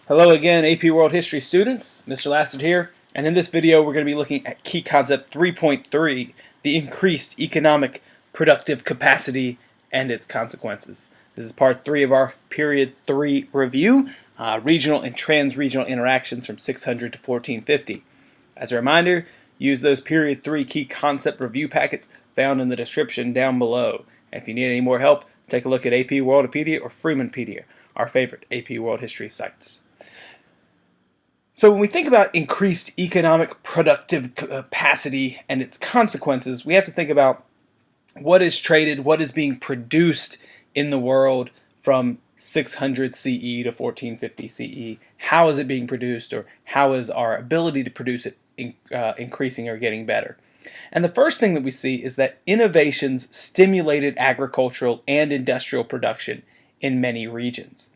Hello again, AP World History students. Mr. Lassard here, and in this video we're going to be looking at key concept 3.3, the increased economic productive capacity and its consequences. This is part 3 of our period 3 review, regional and trans-regional interactions from 600 to 1450. As a reminder, use those period 3 key concept review packets found in the description down below. And if you need any more help, take a look at AP Worldopedia or Freemanpedia, our favorite AP World History sites. So when we think about increased economic productive capacity and its consequences, we have to think about what is traded, what is being produced in the world from 600 CE to 1450 CE. How is it being produced, or how is our ability to produce it increasing or getting better? And the first thing that we see is that innovations stimulated agricultural and industrial production in many regions.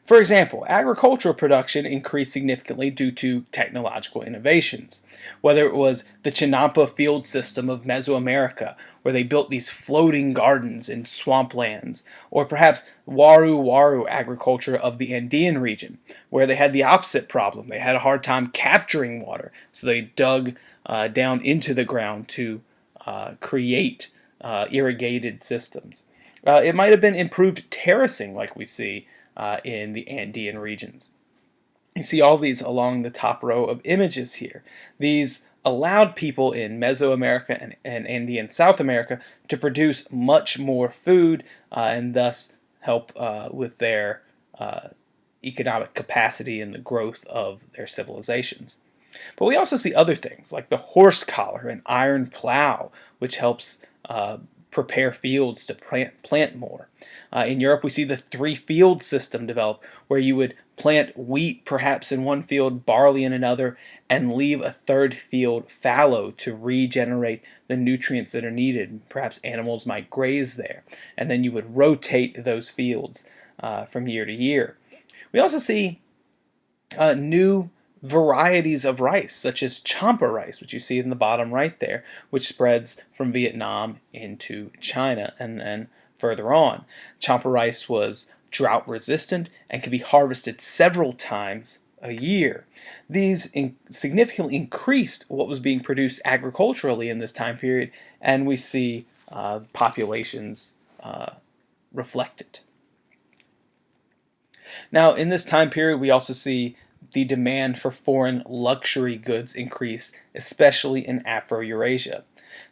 For example, agricultural production increased significantly due to technological innovations. Whether it was the Chinampa field system of Mesoamerica, where they built these floating gardens in swamplands, or perhaps Waru agriculture of the Andean region, where they had the opposite problem. They had a hard time capturing water, so they dug down into the ground to create irrigated systems. It might have been improved terracing, like we see in the Andean regions. You see all these along the top row of images here. These allowed people in Mesoamerica and Andean South America to produce much more food and thus help with their economic capacity and the growth of their civilizations. But we also see other things like the horse collar and iron plow, which helps prepare fields to plant more. In Europe, we see the three-field system develop, where you would plant wheat perhaps in one field, barley in another, and leave a third field fallow to regenerate the nutrients that are needed. Perhaps animals might graze there, and then you would rotate those fields from year to year. We also see new varieties of rice, such as champa rice, which you see in the bottom right there, which spreads from Vietnam into China and then further on. Champa rice was drought resistant and could be harvested several times a year. These significantly increased what was being produced agriculturally in this time period, and we see populations reflected. Now, in this time period, we also see the demand for foreign luxury goods increase, especially in Afro-Eurasia.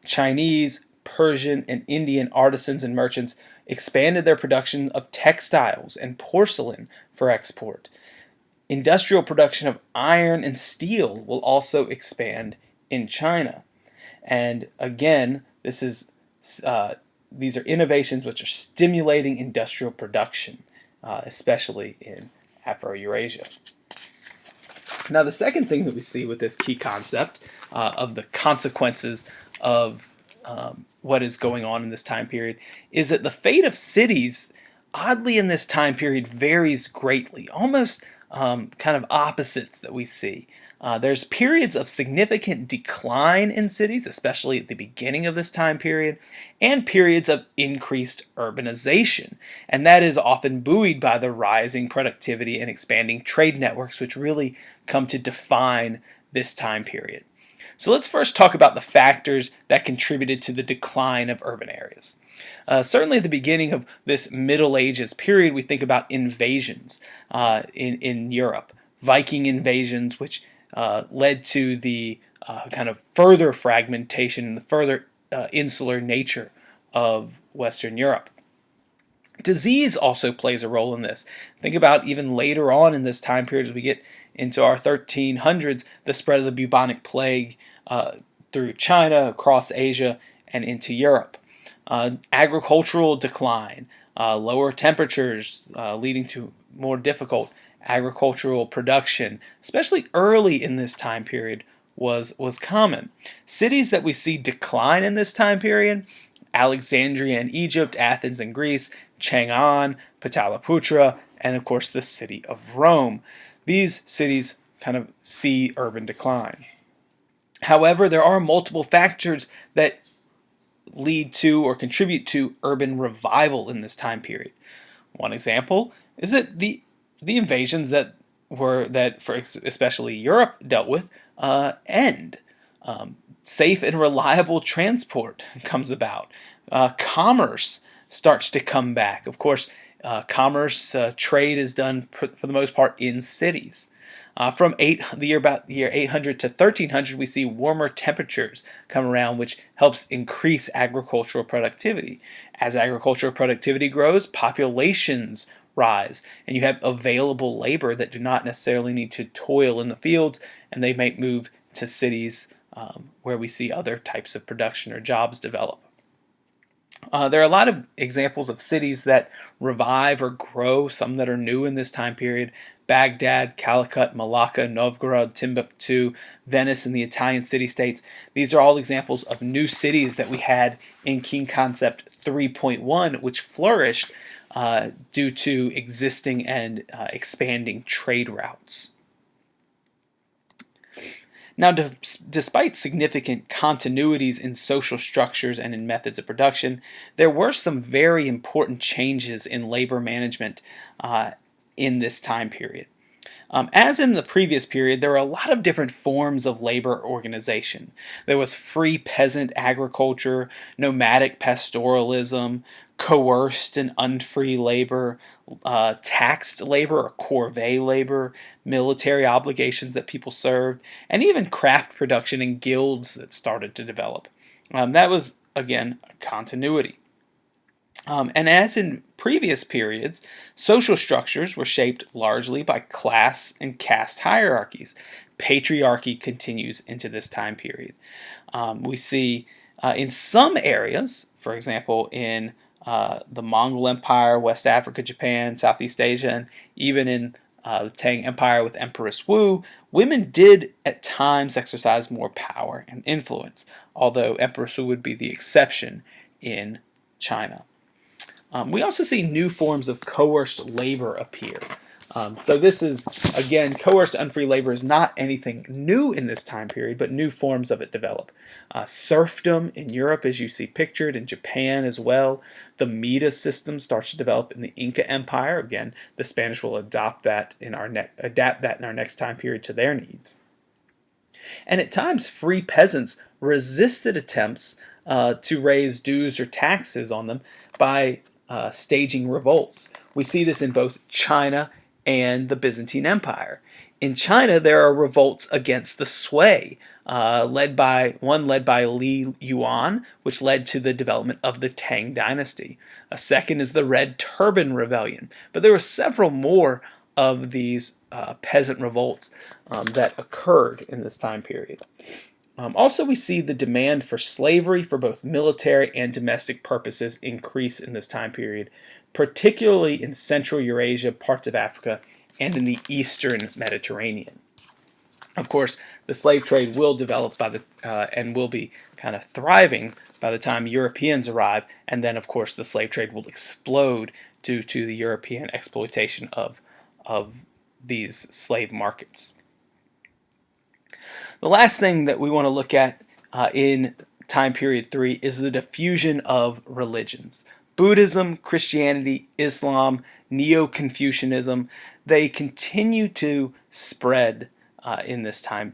Chinese, Persian, and Indian artisans and merchants expanded their production of textiles and porcelain for export. Industrial production of iron and steel will also expand in China. And again, these are innovations which are stimulating industrial production, especially in Afro-Eurasia. Now, the second thing that we see with this key concept of the consequences of what is going on in this time period is that the fate of cities, oddly in this time period, varies greatly, almost kind of opposites that we see. There's periods of significant decline in cities, especially at the beginning of this time period, and periods of increased urbanization. And that is often buoyed by the rising productivity and expanding trade networks, which really come to define this time period. So let's first talk about the factors that contributed to the decline of urban areas. Certainly at the beginning of this Middle Ages period, we think about invasions in Europe. Viking invasions, which led to the kind of further fragmentation and the further insular nature of Western Europe. Disease also plays a role in this. Think about even later on in this time period, as we get into our 1300s, the spread of the bubonic plague through China, across Asia, and into Europe. Agricultural decline, lower temperatures leading to more difficult agricultural production, especially early in this time period, was common. Cities that we see decline in this time period: Alexandria in Egypt, Athens in Greece, Chang'an, Pataliputra, and of course the city of Rome. These cities kind of see urban decline. However, there are multiple factors that lead to or contribute to urban revival in this time period. One example is that the invasions that for especially Europe dealt with end. Safe and reliable transport comes about. Commerce starts to come back. Of course, trade is done for the most part in cities. From about the year 800 to 1300, we see warmer temperatures come around, which helps increase agricultural productivity. As agricultural productivity grows, populations rise, and you have available labor that do not necessarily need to toil in the fields, and they might move to cities where we see other types of production or jobs develop. There are a lot of examples of cities that revive or grow, some that are new in this time period. Baghdad, Calicut, Malacca, Novgorod, Timbuktu, Venice, and the Italian city-states. These are all examples of new cities that we had in Key Concept 3.1, which flourished due to existing and expanding trade routes. Now, despite significant continuities in social structures and in methods of production, there were some very important changes in labor management in this time period. As in the previous period, there were a lot of different forms of labor organization. There was free peasant agriculture, nomadic pastoralism, coerced and unfree labor, taxed labor or corvée labor, military obligations that people served, and even craft production and guilds that started to develop. That was, again, a continuity. And as in previous periods, social structures were shaped largely by class and caste hierarchies. Patriarchy continues into this time period. We see in some areas, for example, in the Mongol Empire, West Africa, Japan, Southeast Asia, and even in the Tang Empire with Empress Wu, women did at times exercise more power and influence, although Empress Wu would be the exception in China. We also see new forms of coerced labor appear. So this is, again, coerced unfree labor is not anything new in this time period, but new forms of it develop. Serfdom in Europe, as you see pictured, in Japan as well. The Mita system starts to develop in the Inca Empire. Again, the Spanish will adapt that in our next time period to their needs. And at times, free peasants resisted attempts to raise dues or taxes on them by staging revolts. We see this in both China and the Byzantine Empire. In China, there are revolts against the Sui, led by Li Yuan, which led to the development of the Tang dynasty. A second is the Red Turban Rebellion. But there were several more of these peasant revolts that occurred in this time period. Also, we see the demand for slavery for both military and domestic purposes increase in this time period, particularly in Central Eurasia, parts of Africa, and in the Eastern Mediterranean. Of course, the slave trade will develop and will be kind of thriving by the time Europeans arrive, and then, of course, the slave trade will explode due to the European exploitation of these slave markets. The last thing that we want to look at in time period 3 is the diffusion of religions. Buddhism, Christianity, Islam, Neo-Confucianism, they continue to spread in this time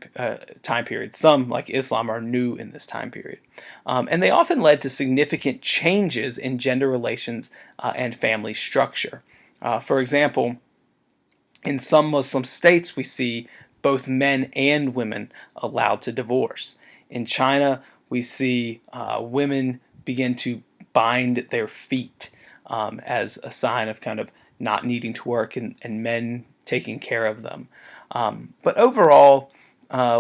period. Some, like Islam, are new in this time period. And they often led to significant changes in gender relations and family structure. For example, in some Muslim states, we see both men and women allowed to divorce. In China, we see women begin to bind their feet as a sign of kind of not needing to work and men taking care of them. But overall,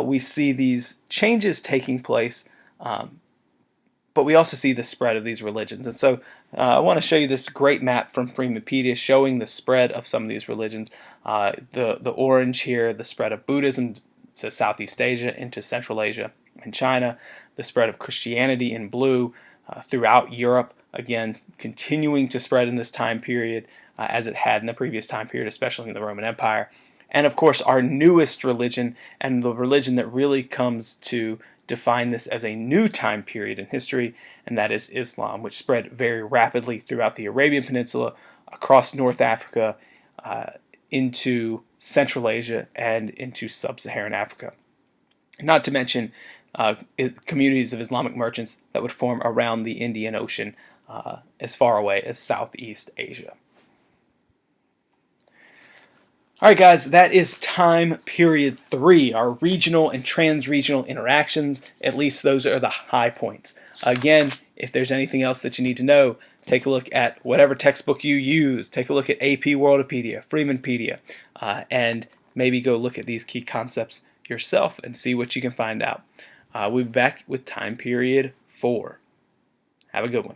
we see these changes taking place, but we also see the spread of these religions. And so I want to show you this great map from Freemanpedia showing the spread of some of these religions. The orange here, the spread of Buddhism to Southeast Asia into Central Asia and China, the spread of Christianity in blue throughout Europe, again, continuing to spread in this time period as it had in the previous time period, especially in the Roman Empire. And of course, our newest religion, and the religion that really comes to define this as a new time period in history, and that is Islam, which spread very rapidly throughout the Arabian Peninsula, across North Africa, into Central Asia and into Sub-Saharan Africa. Not to mention communities of Islamic merchants that would form around the Indian Ocean as far away as Southeast Asia. All right, guys, that is time period 3, our regional and trans-regional interactions. At least those are the high points. Again, if there's anything else that you need to know, take a look at whatever textbook you use. Take a look at AP Worldopedia, Freemanpedia, and maybe go look at these key concepts yourself and see what you can find out. We'll be back with time period 4. Have a good one.